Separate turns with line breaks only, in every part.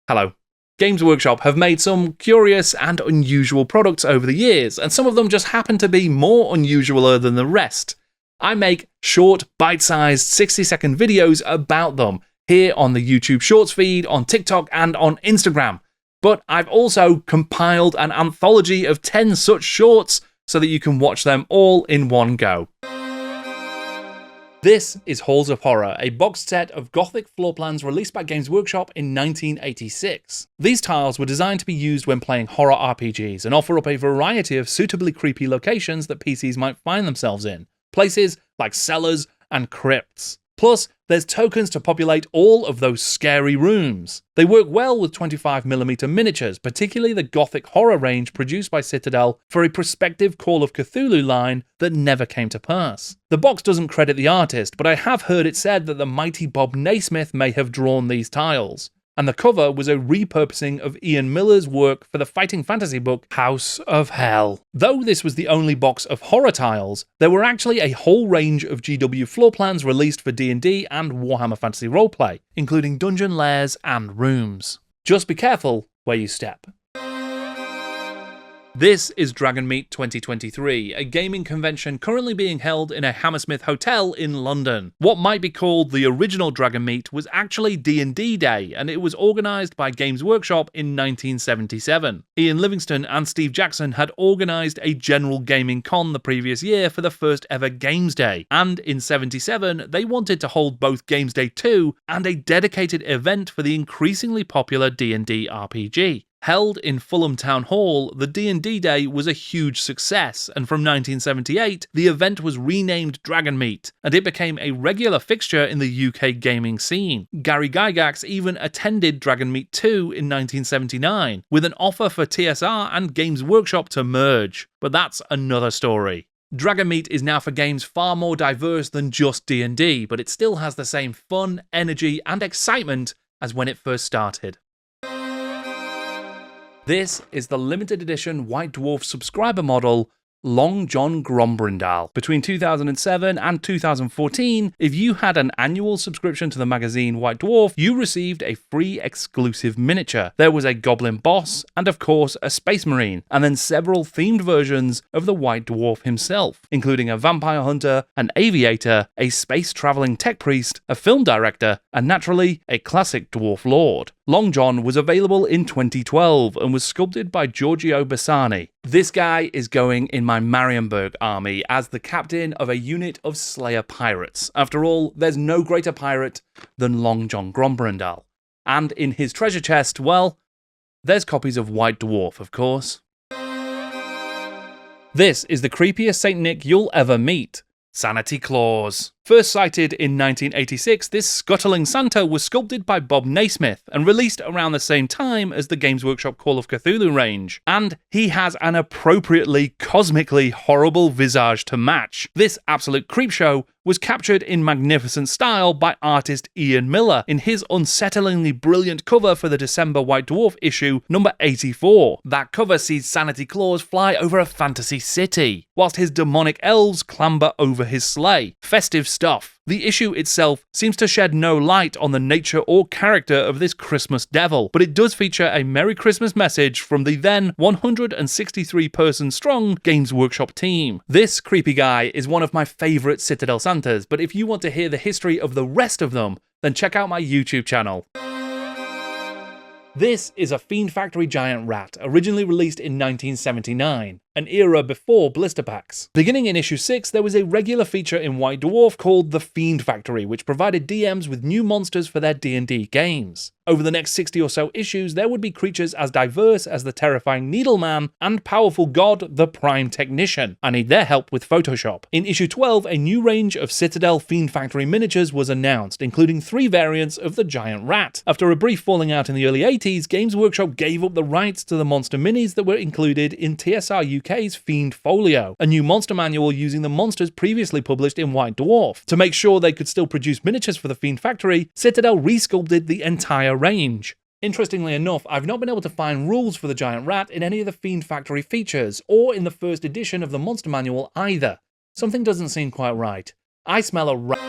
Hello. Games Workshop have made some curious and unusual products over the years, and some of them just happen to be more unusual than the rest. I make short, bite-sized 60-second videos about them here on the YouTube Shorts feed, on TikTok, and on Instagram. But I've also compiled an anthology of 10 such shorts so that you can watch them all in one go. This is Halls of Horror, a boxed set of Gothic floor plans released by Games Workshop in 1986. These tiles were designed to be used when playing horror RPGs and offer up a variety of suitably creepy locations that PCs might find themselves in, places like cellars and crypts. Plus, there's tokens to populate all of those scary rooms. They work well with 25mm miniatures, particularly the Gothic horror range produced by Citadel for a prospective Call of Cthulhu line that never came to pass. The box doesn't credit the artist, but I have heard it said that the mighty Bob Naismith may have drawn these tiles. And the cover was a repurposing of Ian Miller's work for the fighting fantasy book House of Hell. Though this was the only box of horror tiles, there were actually a whole range of GW floor plans released for D&D and Warhammer Fantasy Roleplay, including dungeon lairs and rooms. Just be careful where you step. This is Dragonmeet 2023, a gaming convention currently being held in a Hammersmith hotel in London. What might be called the original Dragonmeet was actually D&D Day, and it was organised by Games Workshop in 1977. Ian Livingstone and Steve Jackson had organised a general gaming con the previous year for the first ever Games Day, and in 77 they wanted to hold both Games Day 2 and a dedicated event for the increasingly popular D&D RPG. Held in Fulham Town Hall, the D&D Day was a huge success, and from 1978, the event was renamed Dragonmeet, and it became a regular fixture in the UK gaming scene. Gary Gygax even attended Dragonmeet 2 in 1979, with an offer for TSR and Games Workshop to merge, but that's another story. Dragonmeet is now for games far more diverse than just D&D, but it still has the same fun, energy, and excitement as when it first started. This is the limited edition White Dwarf subscriber model, Long John Grombrindal. Between 2007 and 2014, if you had an annual subscription to the magazine White Dwarf, you received a free exclusive miniature. There was a goblin boss, and of course a space marine, and then several themed versions of the White Dwarf himself, including a vampire hunter, an aviator, a space-traveling tech priest, a film director, and naturally, a classic dwarf lord. Long John was available in 2012 and was sculpted by Giorgio Bassani. This guy is going in my Marienburg army as the captain of a unit of Slayer pirates. After all, there's no greater pirate than Long John Grombrindal. And in his treasure chest, well, there's copies of White Dwarf, of course. This is the creepiest Saint Nick you'll ever meet. Sanity Claws. First sighted in 1986, this scuttling Santa was sculpted by Bob Naismith and released around the same time as the Games Workshop Call of Cthulhu range, and he has an appropriately cosmically horrible visage to match. This absolute creepshow was captured in magnificent style by artist Ian Miller in his unsettlingly brilliant cover for the December White Dwarf issue number 84. That cover sees Sanity Claws fly over a fantasy city, whilst his demonic elves clamber over his sleigh. Festive stuff. The issue itself seems to shed no light on the nature or character of this Christmas devil, but it does feature a Merry Christmas message from the then 163-person strong Games Workshop team. This creepy guy is one of my favourite Citadel Santas, but if you want to hear the history of the rest of them, then check out my YouTube channel. This is a Fiend Factory giant rat, originally released in 1979, an era before blister packs. Beginning in issue 6, there was a regular feature in White Dwarf called the Fiend Factory, which provided DMs with new monsters for their D&D games. Over the next 60 or so issues, there would be creatures as diverse as the terrifying Needleman and powerful god, the Prime Technician. I need their help with Photoshop. In issue 12, a new range of Citadel Fiend Factory miniatures was announced, including 3 variants of the giant rat. After a brief falling out in the early 80s, Games Workshop gave up the rights to the monster minis that were included in TSR UK's Fiend Folio, a new monster manual using the monsters previously published in White Dwarf. To make sure they could still produce miniatures for the Fiend Factory, Citadel resculpted the entire range. Interestingly enough, I've not been able to find rules for the giant rat in any of the Fiend Factory features, or in the first edition of the monster manual either. Something doesn't seem quite right. I smell a rat.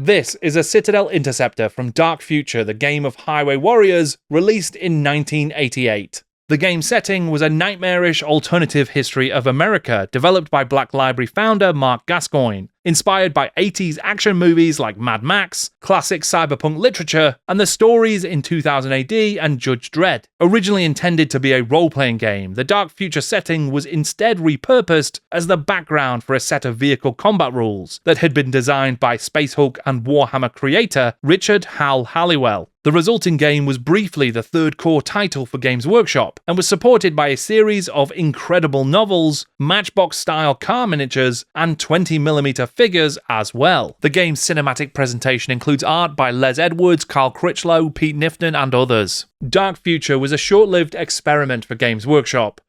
This is a Citadel Interceptor from Dark Future, the game of highway warriors, released in 1988. The game's setting was a nightmarish alternative history of America, developed by Black Library founder Mark Gascoigne, inspired by 80s action movies like Mad Max, classic cyberpunk literature, and the stories in 2000 AD and Judge Dredd. Originally intended to be a role-playing game, the Dark Future setting was instead repurposed as the background for a set of vehicle combat rules that had been designed by Space Hulk and Warhammer creator Richard Hal Halliwell. The resulting game was briefly the third core title for Games Workshop, and was supported by a series of incredible novels, Matchbox-style car miniatures, and 20mm figures as well. The game's cinematic presentation includes art by Les Edwards, Carl Critchlow, Pete Nifton, and others. Dark Future was a short-lived experiment for Games Workshop,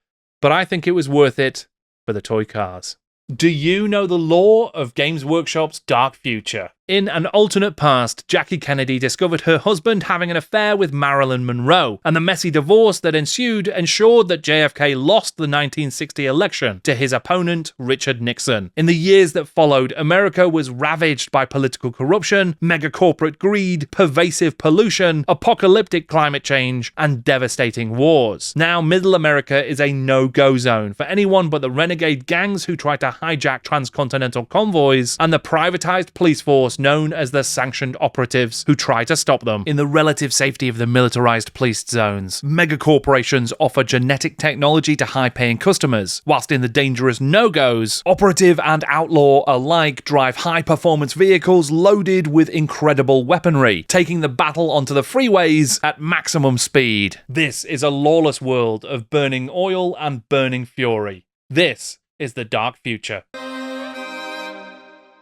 but I think it was worth it for the toy cars. Do you know the lore of Games Workshop's Dark Future? In an alternate past, Jackie Kennedy discovered her husband having an affair with Marilyn Monroe, and the messy divorce that ensued ensured that JFK lost the 1960 election to his opponent, Richard Nixon. In the years that followed, America was ravaged by political corruption, mega-corporate greed, pervasive pollution, apocalyptic climate change, and devastating wars. Now, Middle America is a no-go zone for anyone but the renegade gangs who try to hijack transcontinental convoys, and the privatized police force known as the sanctioned operatives who try to stop them. In the relative safety of the militarized policed zones, megacorporations offer genetic technology to high-paying customers, whilst in the dangerous no-goes, operative and outlaw alike drive high-performance vehicles loaded with incredible weaponry, taking the battle onto the freeways at maximum speed. This is a lawless world of burning oil and burning fury. This is the Dark Future.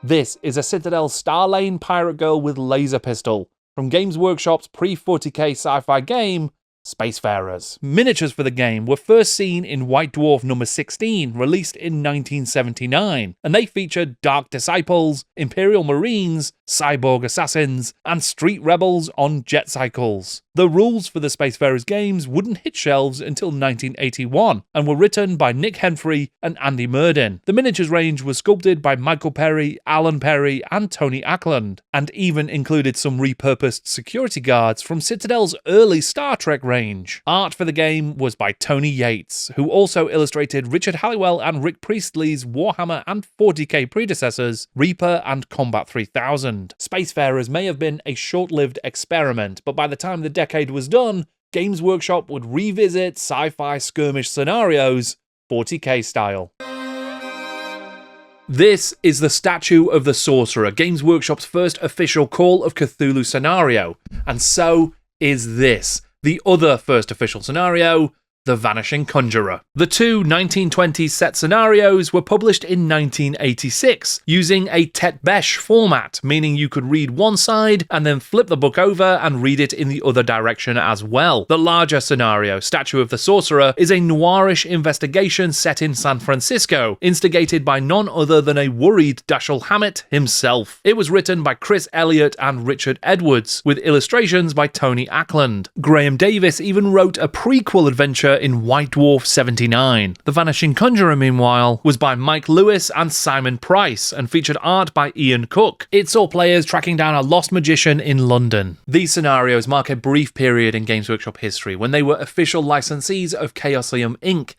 This is a Citadel Starlane Pirate Girl with laser pistol from Games Workshop's pre-40k sci-fi game, Spacefarers. Miniatures for the game were first seen in White Dwarf number 16, released in 1979, and they featured Dark Disciples, Imperial Marines, Cyborg Assassins, and Street Rebels on jet cycles. The rules for the Spacefarers games wouldn't hit shelves until 1981, and were written by Nick Henfrey and Andy Murdin. The miniatures range was sculpted by Michael Perry, Alan Perry, and Tony Ackland, and even included some repurposed security guards from Citadel's early Star Trek range. Art for the game was by Tony Yates, who also illustrated Richard Halliwell and Rick Priestley's Warhammer and 40k predecessors, Reaper and Combat 3000. Spacefarers may have been a short-lived experiment, but by the time the decade was done, Games Workshop would revisit sci-fi skirmish scenarios 40k style. This is the statue of the Sorcerer, Games Workshop's first official Call of Cthulhu scenario, and so is this, the other first official scenario, The Vanishing Conjurer. The two 1920s set scenarios were published in 1986, using a Tetbesh format, meaning you could read one side and then flip the book over and read it in the other direction as well. The larger scenario, Statue of the Sorcerer, is a noirish investigation set in San Francisco, instigated by none other than a worried Dashiell Hammett himself. It was written by Chris Elliott and Richard Edwards, with illustrations by Tony Ackland. Graham Davis even wrote a prequel adventure in White Dwarf 79. The Vanishing Conjurer, meanwhile, was by Mike Lewis and Simon Price, and featured art by Ian Cook. It saw players tracking down a lost magician in London. These scenarios mark a brief period in Games Workshop history when they were official licensees of Chaosium Inc.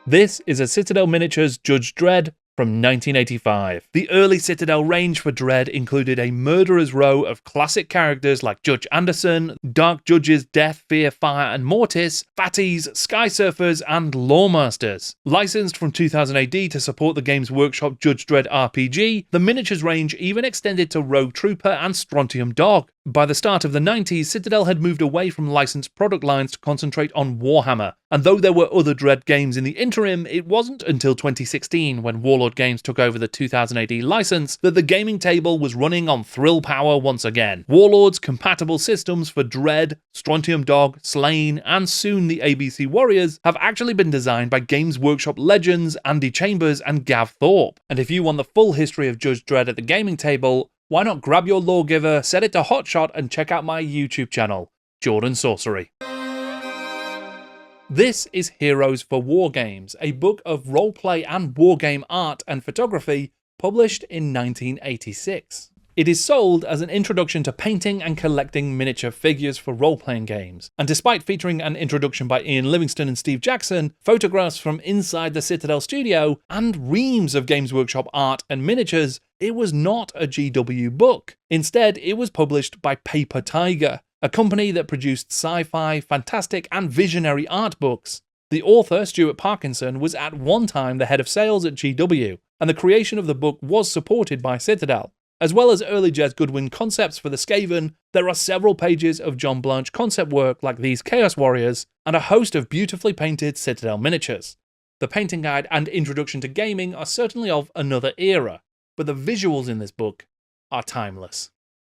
This is a Citadel Miniatures Judge Dredd from 1985. The early Citadel range for Dredd included a murderer's row of classic characters like Judge Anderson, Dark Judges Death, Fear, Fire and Mortis, Fatties, Sky Surfers and Lawmasters. Licensed from 2000 AD to support the Games Workshop Judge Dredd RPG, the miniatures range even extended to Rogue Trooper and Strontium Dog. By the start of the 90s, Citadel had moved away from licensed product lines to concentrate on Warhammer, and though there were other Dredd games in the interim, it wasn't until 2016, when Warlord Games took over the 2000 AD license, that the gaming table was running on thrill power once again. Warlord's compatible systems for Dredd, Strontium Dog, Slain, and soon the ABC Warriors have actually been designed by Games Workshop legends Andy Chambers and Gav Thorpe. And if you want the full history of Judge Dredd at the gaming table, why not grab your lawgiver, set it to hotshot, and check out my YouTube channel, Jordan Sorcery. This is Heroes for Wargames, a book of roleplay and wargame art and photography published in 1986. It is sold as an introduction to painting and collecting miniature figures for role-playing games, and despite featuring an introduction by Ian Livingstone and Steve Jackson, photographs from inside the Citadel studio, and reams of Games Workshop art and miniatures, it was not a GW book. Instead, it was published by Paper Tiger, a company that produced sci-fi, fantastic, and visionary art books. The author, Stuart Parkinson, was at one time the head of sales at GW, and the creation of the book was supported by Citadel. As well as early Jez Goodwin concepts for the Skaven, there are several pages of John Blanche concept work like these Chaos Warriors, and a host of beautifully painted Citadel miniatures. The painting guide and introduction to gaming are certainly of another era, but the visuals in this book are timeless.